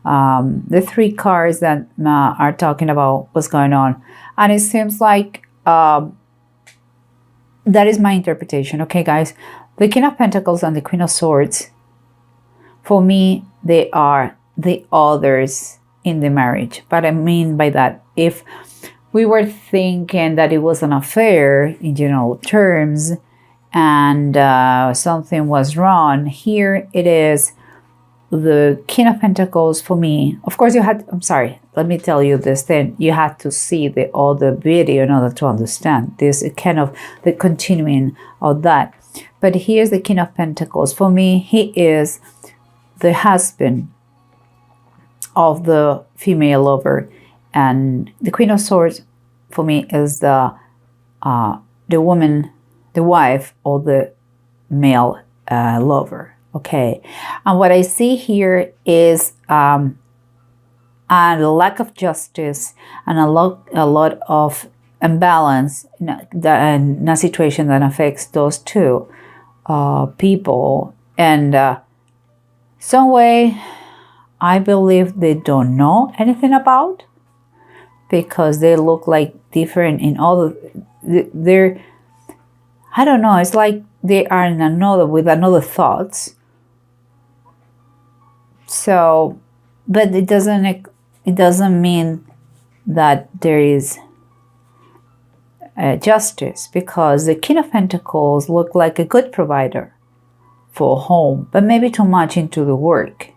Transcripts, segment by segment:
the three cards that are talking about what's going on. And it seems like that is my interpretation. Okay, guys, the King of Pentacles and the Queen of Swords, for me, they are the others in the marriage. But I mean by that, if we were thinking that it was an affair in general terms and something was wrong, here it is the King of Pentacles for me. Of course, I'm sorry, let me tell you this then. You have to see the other video in order to understand this kind of the continuing of that. But here's the King of Pentacles. For me, he is the husband of the female lover, and the Queen of Swords for me is the woman, the wife of the male lover. Okay, and what I see here is a lack of justice and a lot of imbalance in a situation that affects those two people. And some way, I believe they don't know anything about, because they look like different in all they're, I don't know, it's like they are in with another thoughts. So, but it doesn't mean that there is justice, because the King of Pentacles look like a good provider for home, but maybe too much into the work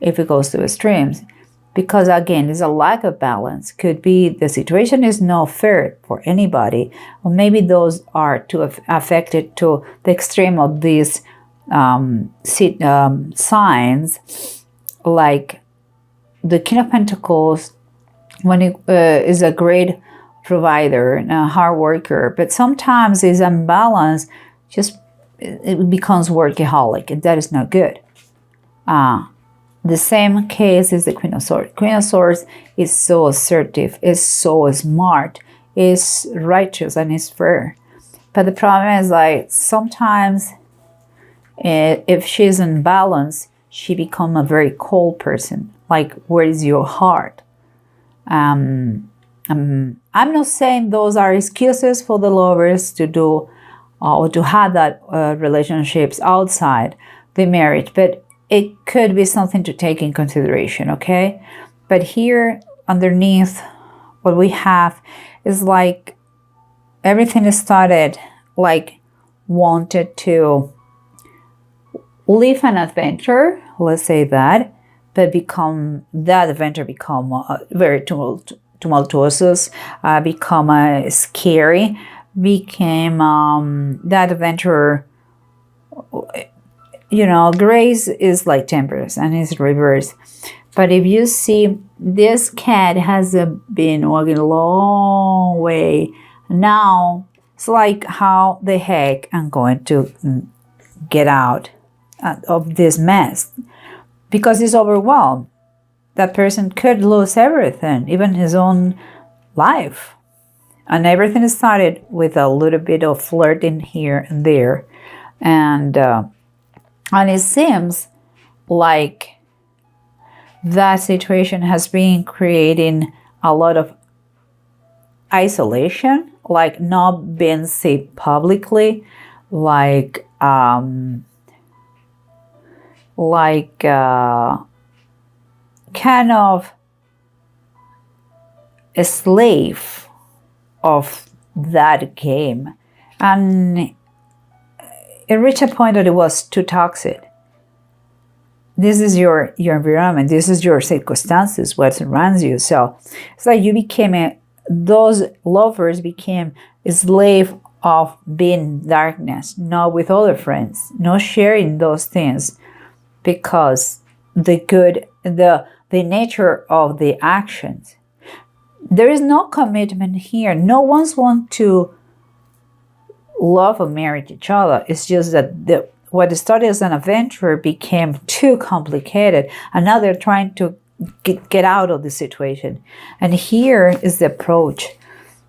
if it goes to extremes, because again, there's a lack of balance. Could be the situation is not fair for anybody, or maybe those are too affected to the extreme of these signs, like the King of Pentacles, when it is a great provider and a hard worker, but sometimes is unbalanced, just it becomes workaholic, and that is not good. The same case is the Queen of Swords. Queen of Swords is so assertive, is so smart, is righteous, and is fair. But the problem is, like, sometimes if she's in balance, she becomes a very cold person. Like, where is your heart? I'm not saying those are excuses for the lovers to do or to have that relationships outside the marriage, but it could be something to take in consideration, okay? But here underneath, what we have is like everything started like wanted to live an adventure, let's say that, but that adventure become very tumultuous, become scary, became that adventure, you know, grace is like temperance and it's reverse. But if you see, this cat has been walking a long way. Now it's like, how the heck I'm going to get out of this mess, because he's overwhelmed. That person could lose everything, even his own life. And everything started with a little bit of flirting here and there. And it seems like that situation has been creating a lot of isolation, like not being seen publicly, like kind of a slave of that game. And it reached a point that it was too toxic. This is your environment. This is your circumstances, what surrounds you. So it's like you became those lovers became a slave of being darkness, not with other friends, not sharing those things, because the nature of the actions. There is no commitment here. No one's want to love or marry each other. It's just that what started as an adventure became too complicated, and now they're trying to get out of the situation. And here is the approach.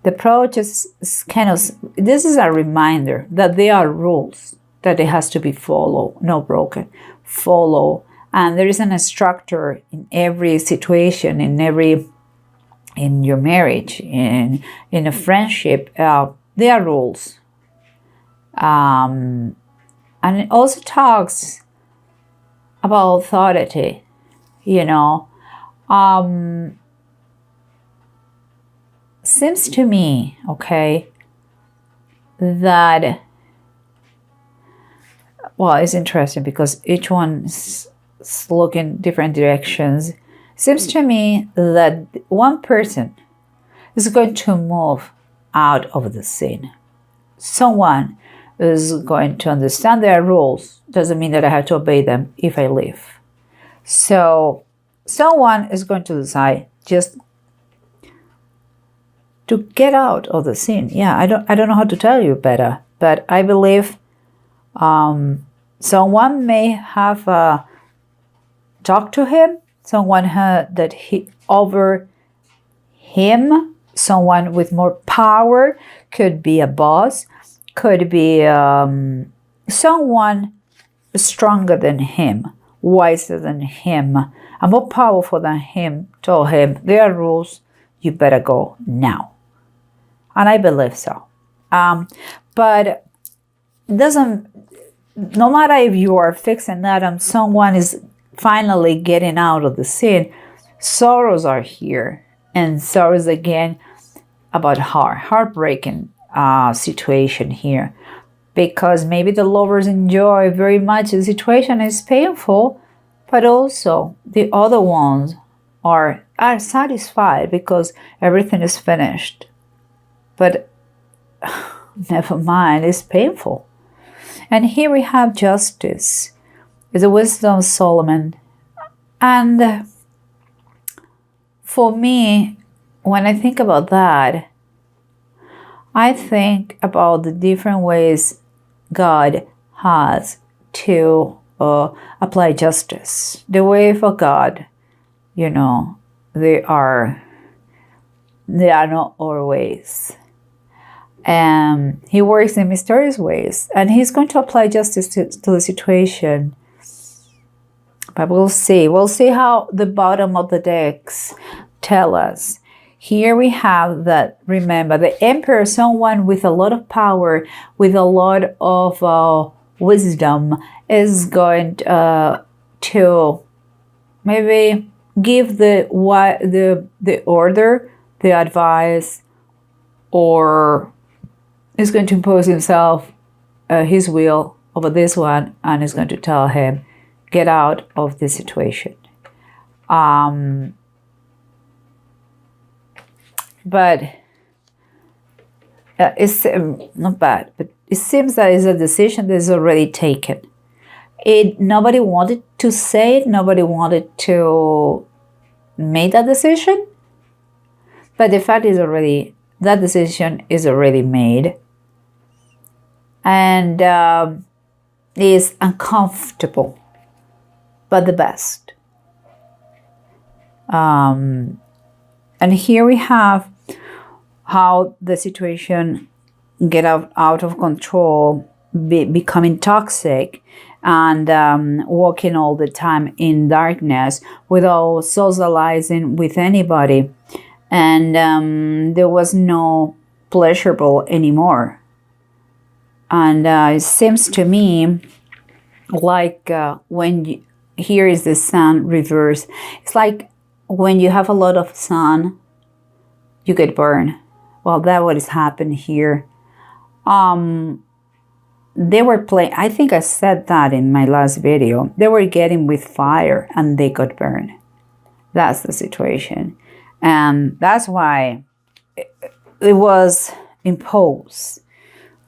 The approach is kind of, this is a reminder that there are rules that it has to be followed, not broken, follow. and there isn't a structure in every situation, in your marriage, in a friendship. There are rules, and it also talks about authority. Seems to me, okay, that, well, it's interesting because each one's looking different directions. Seems to me that one person is going to move out of the scene. Someone is going to understand their rules. Doesn't mean that I have to obey them if I leave. So someone is going to decide just to get out of the scene. Yeah, I don't know how to tell you better, but I believe someone may have talked to him, someone that he over him, someone with more power, could be a boss, could be someone stronger than him, wiser than him, and more powerful than him, told him, there are rules, you better go now. And I believe so. But it doesn't, no matter if you are fixing that and someone is finally getting out of the scene, sorrows are here. And sorrows again about heartbreaking situation here. Because maybe the lovers enjoy very much the situation is painful, but also the other ones are satisfied because everything is finished. But never mind, it's painful. And here we have justice. It's the wisdom of Solomon. And for me, when I think about that, I think about the different ways God has to apply justice. The way for God, they are not our ways. He works in mysterious ways, and he's going to apply justice to the situation. But we'll see. We'll see how the bottom of the decks tell us. Here we have that, remember, the emperor, someone with a lot of power, with a lot of wisdom, is going to maybe give the order, the advice, or is going to impose himself, his will over this one, and is going to tell him, get out of this situation. But it's not bad, but it seems that it's a decision that is already taken. Nobody wanted to say it, nobody wanted to make that decision, but the fact is that decision is already made. And is uncomfortable, but the best. And here we have how the situation get out of control, becoming toxic, and walking all the time in darkness without socializing with anybody. And there was no pleasurable anymore. And it seems to me like here is the sun reverse. It's like when you have a lot of sun, you get burned. Well, that's what has happened here. They were playing, I think I said that in my last video. They were getting with fire and they got burned. That's the situation. And that's why it was imposed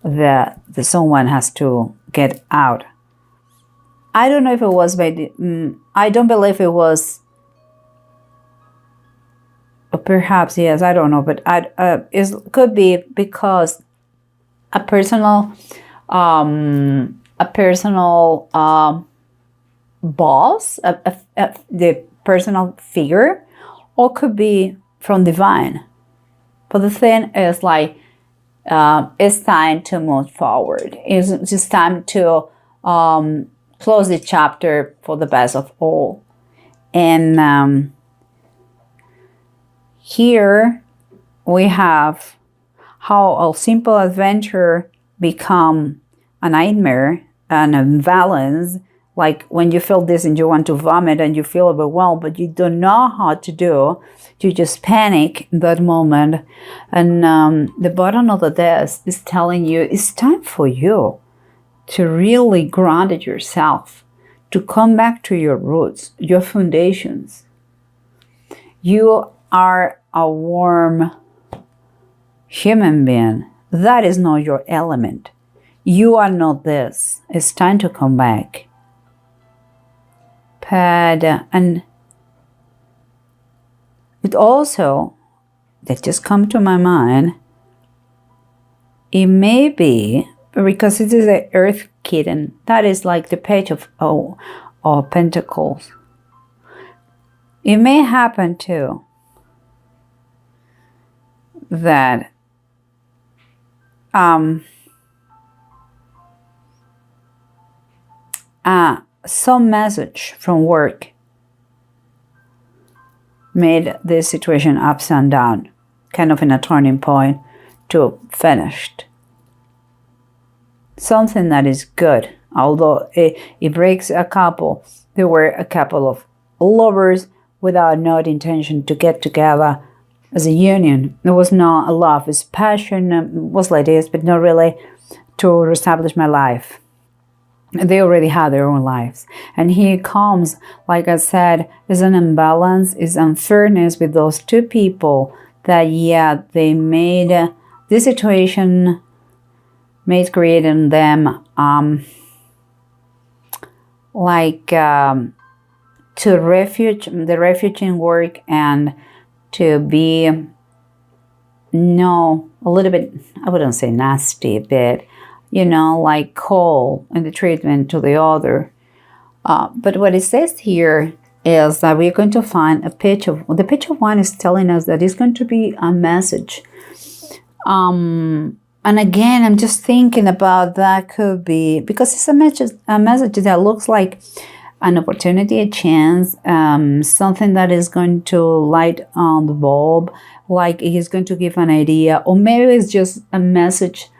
that someone has to get out. I don't know if it was I don't believe it was, perhaps yes, I don't know, but it could be because a personal boss, the personal figure, or could be from divine. But the thing is like, it's time to move forward. It's just time to close the chapter for the best of all. And here we have how a simple adventure become a nightmare, an imbalance, like when you feel this and you want to vomit and you feel overwhelmed, but you don't know how to do. You just panic in that moment. And the bottom of the desk is telling you it's time for you to really ground yourself, to come back to your roots, your foundations. You are a warm human being. That is not your element. You are not this. It's time to come back. And it also, that just come to my mind, it may be, because it is the earth kitten, that is like the page of pentacles. It may happen too that some message from work made this situation ups and down, kind of in a turning point to finished. Something that is good, although it breaks a couple. There were a couple of lovers without no intention to get together as a union. There was not a love, it's passion, was like this, but not really to reestablish my life. They already had their own lives. And here comes, like I said, is an imbalance, is unfairness with those two people that, yeah, they made this situation, made creating them to refuge in work and to be, a little bit, I wouldn't say nasty, but like cold in the treatment to the other. But what it says here is that we're going to find the page of one is telling us that it's going to be a message. And again, I'm just thinking about that could be, because it's a message that looks like an opportunity, a chance, something that is going to light on the bulb, like he's going to give an idea, or maybe it's just a message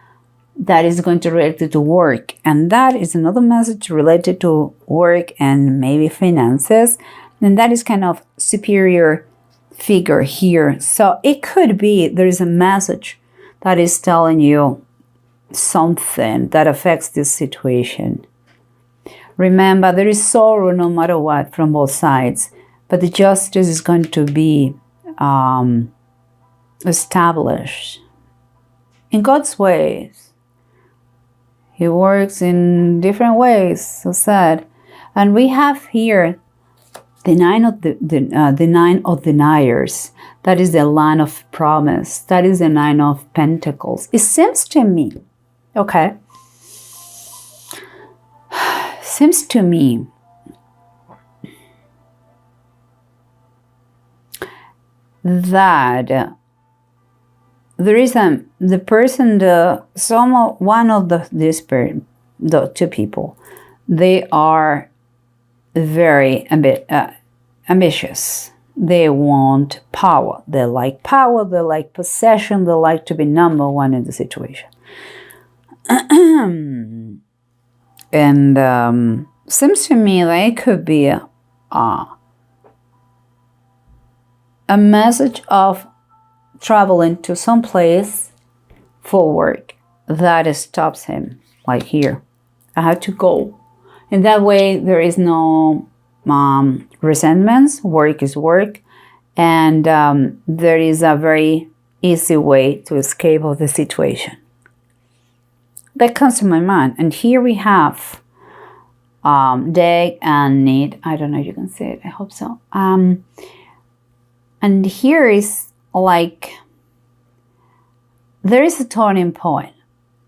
that is going to relate to work, and that is another message related to work and maybe finances, and that is kind of superior figure here. So it could be there is a message that is telling you something that affects this situation. Remember, there is sorrow no matter what from both sides, but the justice is going to be established in God's ways. He works in different ways, so sad. And we have here the nine of deniers. That is the line of promise. That is the 9 of pentacles. It seems to me, okay, seems to me that there is the person, one of the two people, they are very ambitious. They want power. They like power. They like possession. They like to be number one in the situation. And seems to me like it could be a message of traveling to some place for work that stops him, like here, I have to go. In that way, there is no resentments. Work is work, and there is a very easy way to escape of the situation. That comes to my mind. And here we have dig and need. I don't know if you can see it. I hope so. And here is like there is a turning point,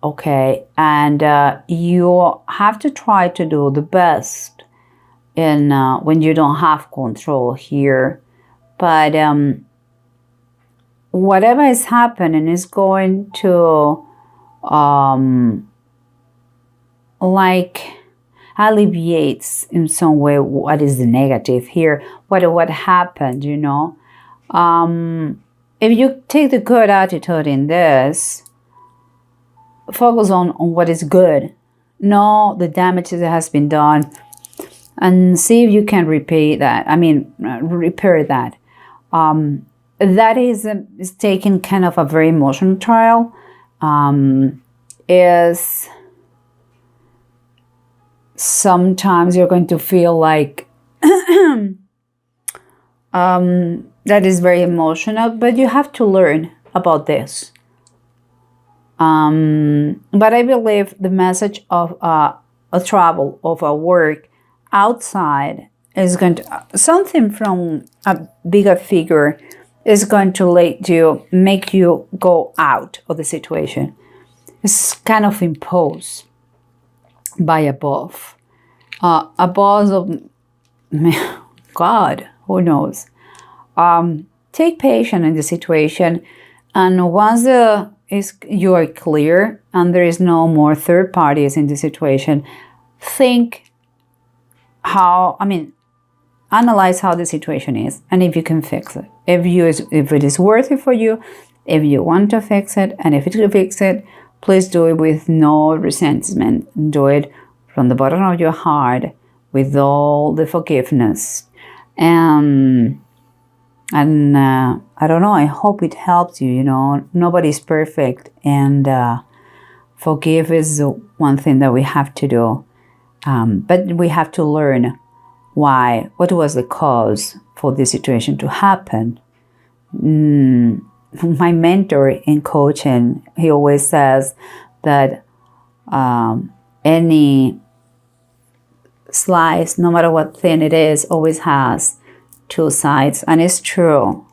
okay, and you have to try to do the best in when you don't have control here, but whatever is happening is going to alleviates in some way what is the negative here, what happened, you know. If you take the good attitude in this, focus on what is good, know the damage that has been done, and see if you can repair that. That is taking kind of a very emotional trial. Is sometimes you're going to feel like that is very emotional, but you have to learn about this. But I believe the message of a travel, of a work outside is going to, something from a bigger figure is going to make you go out of the situation. It's kind of imposed by above. A boss of God, who knows? Take patience in the situation, and once you are clear and there is no more third parties in the situation, analyze how the situation is and if you can fix it. If it is worth it for you, if you want to fix it, and if you fix it, please do it with no resentment. Do it from the bottom of your heart with all the forgiveness. I don't know, I hope it helps you, you know. Nobody's perfect, and forgive is one thing that we have to do. But we have to learn what was the cause for this situation to happen. My mentor in coaching, he always says that any slice, no matter what thin it is, always has two sides. And it's true.